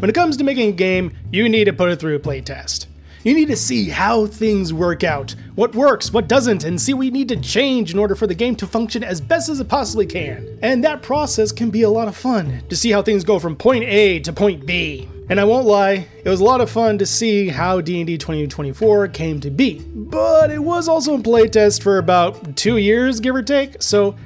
When it comes to making a game, you need to put it through a playtest. You need to see how things work out, what works, what doesn't, and see what you need to change in order for the game to function as best as it possibly can. And that process can be a lot of fun, to see how things go from point A to point B. And I won't lie, it was a lot of fun to see how D&D 2024 came to be. But it was also in playtest for about 2 years, give or take, so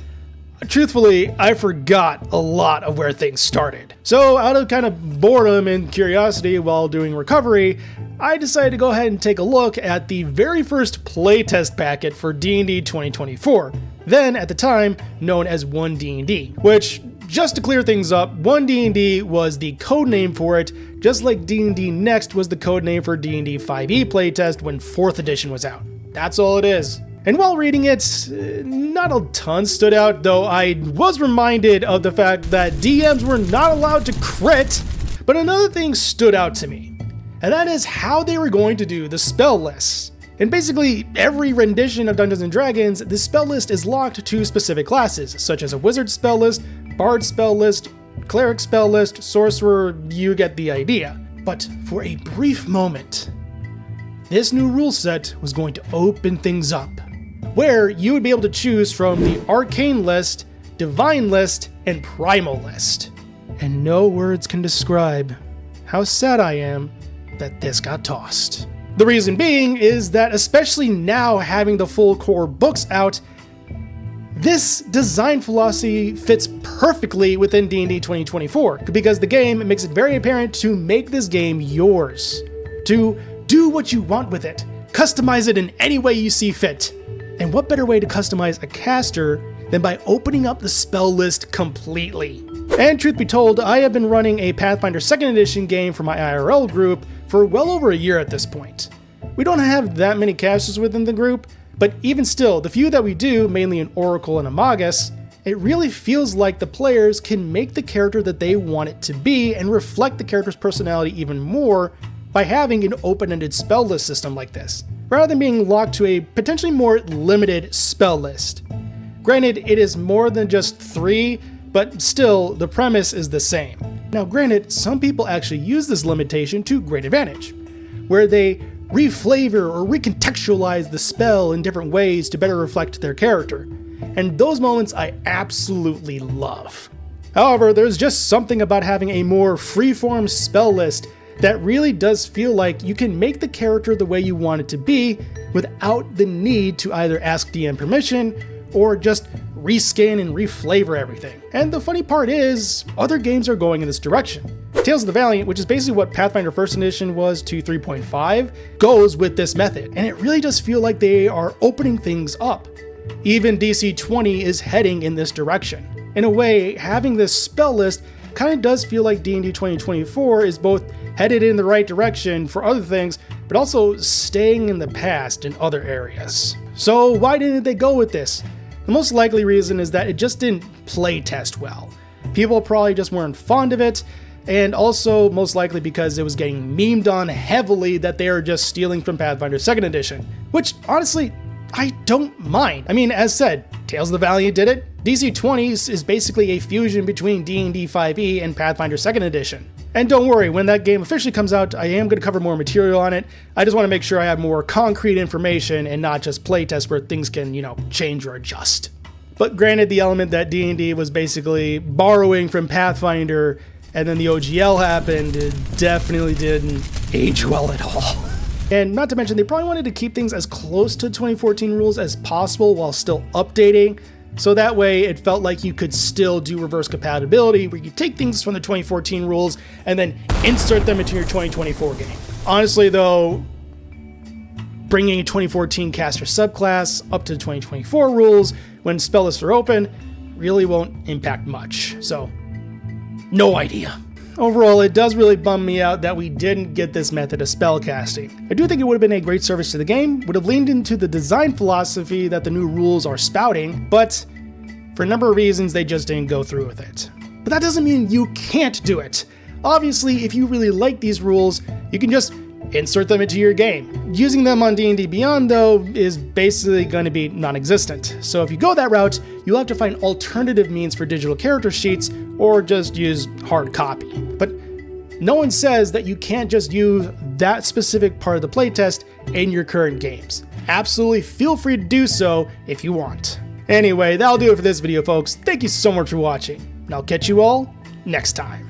truthfully, I forgot a lot of where things started. So out of kind of boredom and curiosity while doing recovery, I decided to go ahead and take a look at the very first playtest packet for D&D 2024, then at the time known as 1D&D, which, just to clear things up, 1D&D was the code name for it, just like D&D Next was the code name for D&D 5e playtest when 4th edition was out. That's all it is. And while reading it, not a ton stood out, though I was reminded of the fact that DMs were not allowed to crit, but another thing stood out to me, and that is how they were going to do the spell lists. In basically every rendition of Dungeons & Dragons, the spell list is locked to specific classes, such as a wizard spell list, bard spell list, cleric spell list, sorcerer, you get the idea. But for a brief moment, this new rule set was going to open things up, where you would be able to choose from the Arcane list, Divine list, and Primal list. And no words can describe how sad I am that this got tossed. The reason being is that, especially now having the full core books out, this design philosophy fits perfectly within D&D 2024, because the game makes it very apparent to make this game yours. To do what you want with it, customize it in any way you see fit. And what better way to customize a caster than by opening up the spell list completely? And truth be told, I have been running a Pathfinder 2nd edition game for my IRL group for well over a year at this point. We don't have that many casters within the group, but even still, the few that we do, mainly an Oracle and a Magus, it really feels like the players can make the character that they want it to be and reflect the character's personality even more by having an open-ended spell list system like this, rather than being locked to a potentially more limited spell list. Granted, it is more than just 3, but still, the premise is the same. Now granted, some people actually use this limitation to great advantage, where they reflavor or recontextualize the spell in different ways to better reflect their character, and those moments I absolutely love. However, there's just something about having a more freeform spell list that really does feel like you can make the character the way you want it to be without the need to either ask DM permission or just reskin and reflavor everything. And the funny part is, other games are going in this direction. Tales of the Valiant, which is basically what Pathfinder 1st edition was to 3.5, goes with this method, and it really does feel like they are opening things up. Even DC 20 is heading in this direction. In a way, having this spell list kind of does feel like D&D 2024 is both headed in the right direction for other things, but also staying in the past in other areas. So why didn't they go with this? The most likely reason is that it just didn't play test well. People probably just weren't fond of it, and also most likely because it was getting memed on heavily that they are just stealing from Pathfinder 2nd edition, which honestly, I don't mind. I mean, as said, Tales of the Valiant did it. DC 20 is basically a fusion between D&D 5e and Pathfinder 2nd edition. And don't worry, when that game officially comes out, I am going to cover more material on it. I just want to make sure I have more concrete information and not just playtests where things can, change or adjust. But granted, the element that D&D was basically borrowing from Pathfinder and then the OGL happened, it definitely didn't age well at all. And not to mention, they probably wanted to keep things as close to 2014 rules as possible while still updating, so that way it felt like you could still do reverse compatibility, where you take things from the 2014 rules and then insert them into your 2024 game. Honestly though, bringing a 2014 caster subclass up to the 2024 rules when spell lists are open really won't impact much, so no idea. Overall, it does really bum me out that we didn't get this method of spellcasting. I do think it would have been a great service to the game, would have leaned into the design philosophy that the new rules are spouting, but for a number of reasons they just didn't go through with it. But that doesn't mean you can't do it. Obviously, if you really like these rules, you can just insert them into your game. Using them on D&D Beyond, though, is basically going to be non-existent. So if you go that route, you'll have to find alternative means for digital character sheets, or just use hard copy. But No one says that you can't just use that specific part of the playtest in your current games. Absolutely feel free to do so if you want. Anyway, that'll do it for this video, folks. Thank you so much for watching, and I'll catch you all next time.